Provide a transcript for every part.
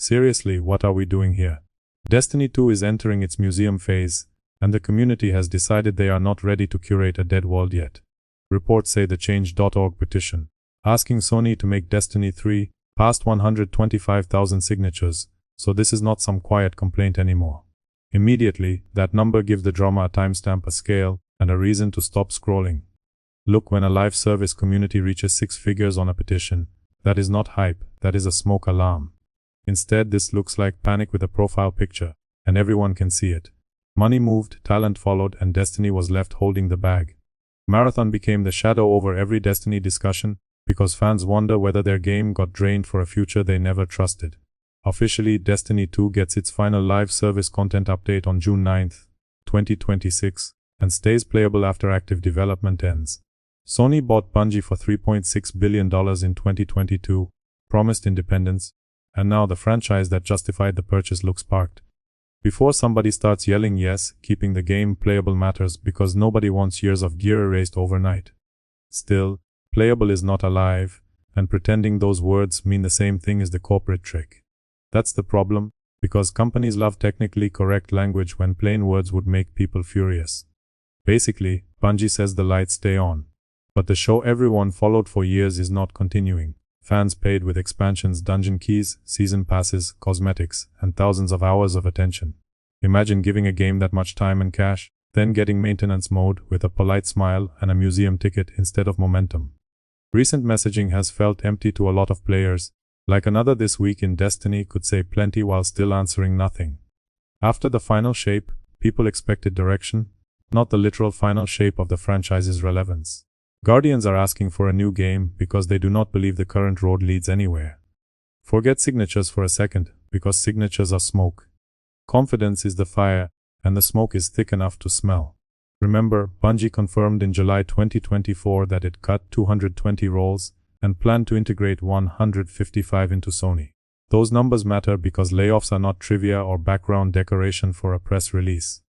Seriously, what are we doing here? Destiny 2 is entering its museum phase, and the community has decided they are not ready to curate a dead world yet. Reports say the Change.org petition, asking Sony to make Destiny 3, passed 125,000 signatures, so this is not some quiet complaint anymore. Immediately, that number gives the drama a timestamp, a scale, and a reason to stop scrolling. Look, when a live service community reaches 6 figures on a petition, that is not hype, that is a smoke alarm. Instead, this looks like panic with a profile picture, and everyone can see it. Money moved, talent followed, and Destiny was left holding the bag. Marathon became the shadow over every Destiny discussion, because fans wonder whether their game got drained for a future they never trusted. Officially, Destiny 2 gets its final live service content update on June 9, 2026, and stays playable after active development ends. Sony bought Bungie for $3.6 billion in 2022, promised independence, and now the franchise that justified the purchase looks parked. Before somebody starts yelling yes, keeping the game playable matters because nobody wants years of gear erased overnight. Still, playable is not alive, and pretending those words mean the same thing is the corporate trick. That's the problem, because companies love technically correct language when plain words would make people furious. Basically, Bungie says the lights stay on. But the show everyone followed for years is not continuing. Fans paid with expansions, dungeon keys, season passes, cosmetics, and thousands of hours of attention. Imagine giving a game that much time and cash, then getting maintenance mode with a polite smile and a museum ticket instead of momentum. Recent messaging has felt empty to a lot of players, like another This Week in Destiny could say plenty while still answering nothing. After the final shape, people expected direction, not the literal final shape of the franchise's relevance. Guardians are asking for a new game because they do not believe the current road leads anywhere. Forget signatures for a second, because signatures are smoke. Confidence is the fire, and the smoke is thick enough to smell. Remember, Bungie confirmed in July 2024 that it cut 220 roles and planned to integrate 155 into Sony. Those numbers matter because layoffs are not trivia or background decoration for a press release.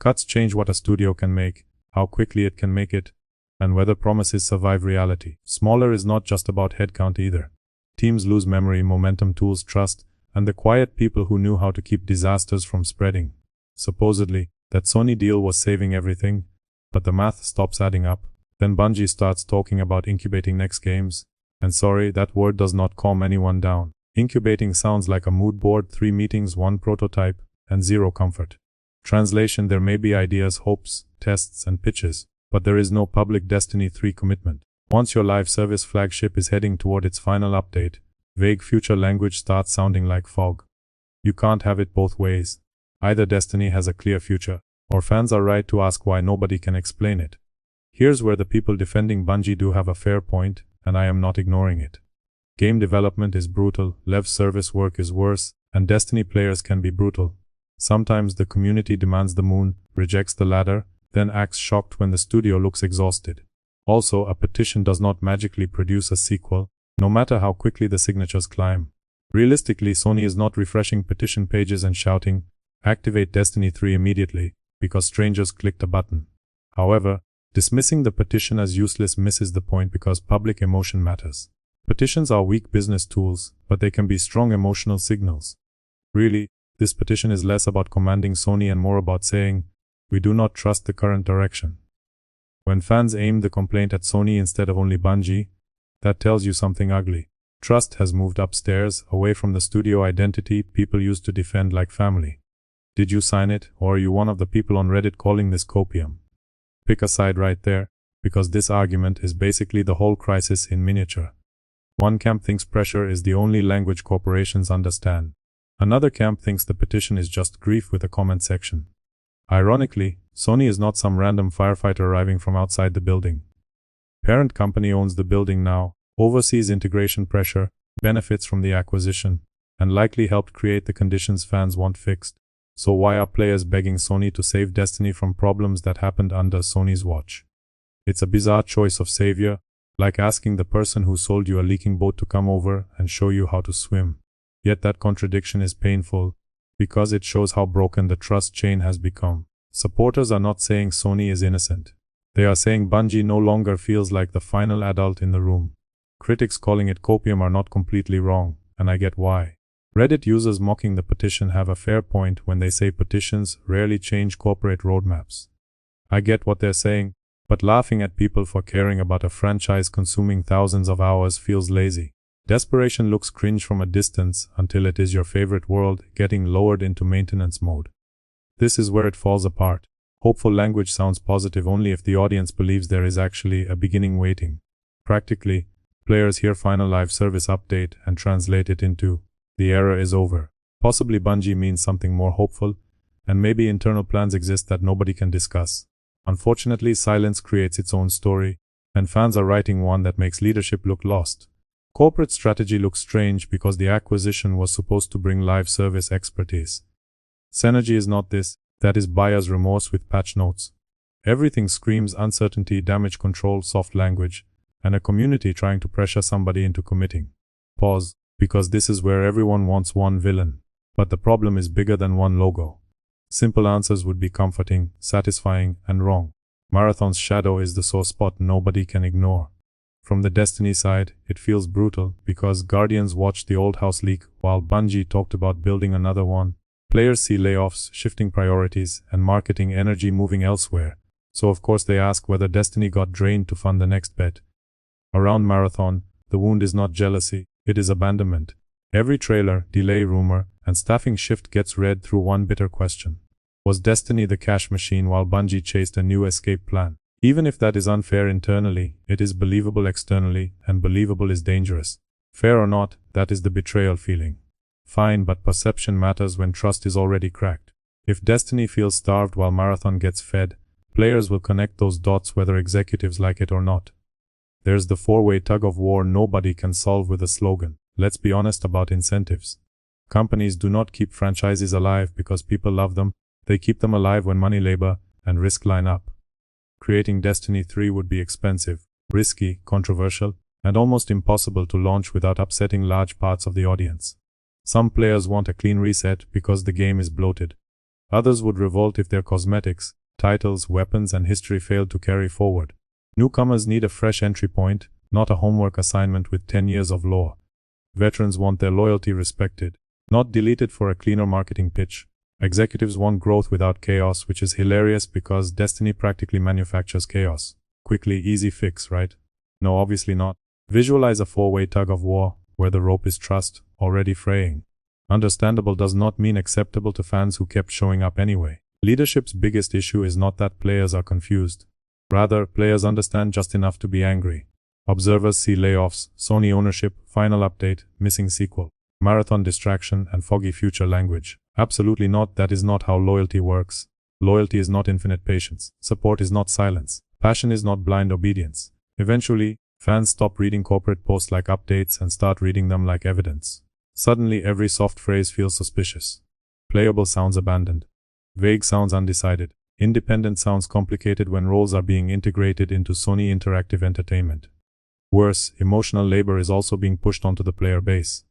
Cuts change what a studio can make, how quickly it can make it, and whether promises survive reality. Smaller is not just about headcount either. Teams lose memory, momentum, tools, trust, and the quiet people who knew how to keep disasters from spreading. Supposedly, that Sony deal was saving everything, but the math stops adding up. Then Bungie starts talking about incubating next games, and sorry, that word does not calm anyone down. Incubating sounds like a mood board, 3 meetings, 1 prototype, and 0 comfort. Translation: there may be ideas, hopes, tests, and pitches, but there is no public Destiny 3 commitment. Once your live service flagship is heading toward its final update, vague future language starts sounding like fog. You can't have it both ways. Either Destiny has a clear future, or fans are right to ask why nobody can explain it. Here's where the people defending Bungie do have a fair point, and I am not ignoring it. Game development is brutal, live service work is worse, and Destiny players can be brutal. Sometimes the community demands the moon, rejects the ladder, then acts shocked when the studio looks exhausted. Also, a petition does not magically produce a sequel, no matter how quickly the signatures climb. Realistically, Sony is not refreshing petition pages and shouting, "Activate Destiny 3 immediately," because strangers clicked a button. However, dismissing the petition as useless misses the point because public emotion matters. Petitions are weak business tools, but they can be strong emotional signals. Really, this petition is less about commanding Sony and more about saying, "We do not trust the current direction." When fans aim the complaint at Sony instead of only Bungie, that tells you something ugly. Trust has moved upstairs, away from the studio identity people used to defend like family. Did you sign it, or are you one of the people on Reddit calling this copium? Pick a side right there, because this argument is basically the whole crisis in miniature. One camp thinks pressure is the only language corporations understand. Another camp thinks the petition is just grief with a comment section. Ironically, Sony is not some random firefighter arriving from outside the building. Parent company owns the building now, oversees integration pressure, benefits from the acquisition, and likely helped create the conditions fans want fixed. So why are players begging Sony to save Destiny from problems that happened under Sony's watch? It's a bizarre choice of savior, like asking the person who sold you a leaking boat to come over and show you how to swim. Yet that contradiction is painful, because it shows how broken the trust chain has become. Supporters are not saying Sony is innocent. They are saying Bungie no longer feels like the final adult in the room. Critics calling it copium are not completely wrong, and I get why. Reddit users mocking the petition have a fair point when they say petitions rarely change corporate roadmaps. I get what they're saying, but laughing at people for caring about a franchise consuming thousands of hours feels lazy. Desperation looks cringe from a distance until it is your favorite world getting lowered into maintenance mode. This is where it falls apart. Hopeful language sounds positive only if the audience believes there is actually a beginning waiting. Practically, players hear final live service update and translate it into, the era is over. Possibly Bungie means something more hopeful, and maybe internal plans exist that nobody can discuss. Unfortunately, silence creates its own story, and fans are writing one that makes leadership look lost. Corporate strategy looks strange because the acquisition was supposed to bring live service expertise. Synergy is not this, that is buyer's remorse with patch notes. Everything screams uncertainty, damage control, soft language, and a community trying to pressure somebody into committing. Pause, because this is where everyone wants one villain. But the problem is bigger than one logo. Simple answers would be comforting, satisfying, and wrong. Marathon's shadow is the sore spot nobody can ignore. From the Destiny side, it feels brutal because Guardians watched the old house leak while Bungie talked about building another one. Players see layoffs, shifting priorities, and marketing energy moving elsewhere. So of course they ask whether Destiny got drained to fund the next bet. Around Marathon, the wound is not jealousy, it is abandonment. Every trailer, delay, rumor, and staffing shift gets read through one bitter question. Was Destiny the cash machine while Bungie chased a new escape plan? Even if that is unfair internally, it is believable externally, and believable is dangerous. Fair or not, that is the betrayal feeling. Fine, but perception matters when trust is already cracked. If Destiny feels starved while Marathon gets fed, players will connect those dots whether executives like it or not. There's the four-way tug-of-war nobody can solve with a slogan. Let's be honest about incentives. Companies do not keep franchises alive because people love them, they keep them alive when money, labor, and risk line up. Creating Destiny 3 would be expensive, risky, controversial, and almost impossible to launch without upsetting large parts of the audience. Some players want a clean reset because the game is bloated. Others would revolt if their cosmetics, titles, weapons, and history failed to carry forward. Newcomers need a fresh entry point, not a homework assignment with 10 years of lore. Veterans want their loyalty respected, not deleted for a cleaner marketing pitch. Executives want growth without chaos, which is hilarious because Destiny practically manufactures chaos. Quickly, easy fix, right? No, obviously not. Visualize a four-way tug-of-war, where the rope is trust, already fraying. Understandable does not mean acceptable to fans who kept showing up anyway. Leadership's biggest issue is not that players are confused. Rather, players understand just enough to be angry. Observers see layoffs, Sony ownership, final update, missing sequel, Marathon distraction, and foggy future language. Absolutely not, that is not how loyalty works. Loyalty is not infinite patience. Support is not silence. Passion is not blind obedience. Eventually, fans stop reading corporate posts like updates and start reading them like evidence. Suddenly, every soft phrase feels suspicious. Playable sounds abandoned. Vague sounds undecided. Independent sounds complicated when roles are being integrated into Sony Interactive Entertainment. Worse, emotional labor is also being pushed onto the player base.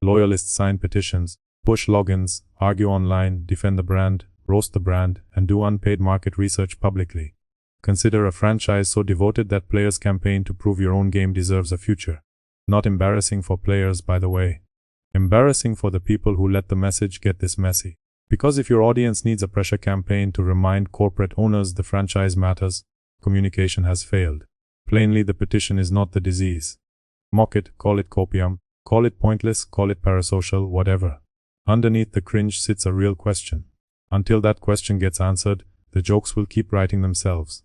Loyalists sign petitions, push logins, argue online, defend the brand, roast the brand, and do unpaid market research publicly. Consider a franchise so devoted that players campaign to prove your own game deserves a future. Not embarrassing for players, by the way. Embarrassing for the people who let the message get this messy. Because if your audience needs a pressure campaign to remind corporate owners the franchise matters, communication has failed. Plainly, the petition is not the disease. Mock it, call it copium, call it pointless, call it parasocial, whatever. Underneath the cringe sits a real question. Until that question gets answered, the jokes will keep writing themselves.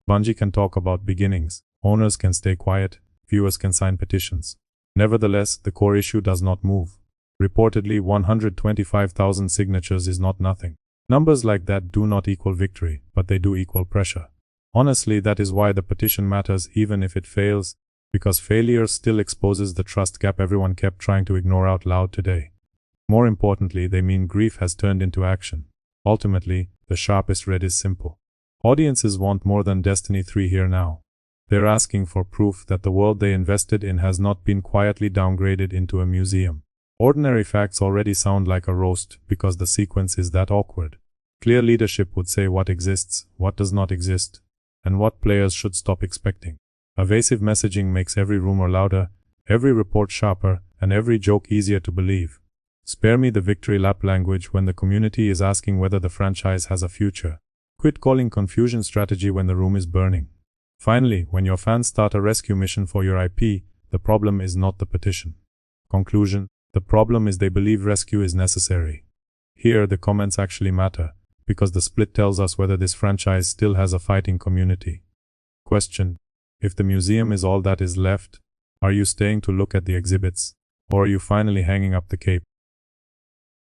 Bungie can talk about beginnings, owners can stay quiet, viewers can sign petitions. Nevertheless, the core issue does not move. Reportedly, 125,000 signatures is not nothing. Numbers like that do not equal victory, but they do equal pressure. Honestly, that is why the petition matters even if it fails, because failure still exposes the trust gap everyone kept trying to ignore out loud today. More importantly, they mean grief has turned into action. Ultimately, the sharpest read is simple. Audiences want more than Destiny 3 here now. They're asking for proof that the world they invested in has not been quietly downgraded into a museum. Ordinary facts already sound like a roast because the sequence is that awkward. Clear leadership would say what exists, what does not exist, and what players should stop expecting. Evasive messaging makes every rumor louder, every report sharper, and every joke easier to believe. Spare me the victory lap language when the community is asking whether the franchise has a future. Quit calling confusion strategy when the room is burning. Finally, when your fans start a rescue mission for your IP, the problem is not the petition. Conclusion: the problem is they believe rescue is necessary. Here, the comments actually matter, because the split tells us whether this franchise still has a fighting community. Question: if the museum is all that is left, are you staying to look at the exhibits, or are you finally hanging up the cape?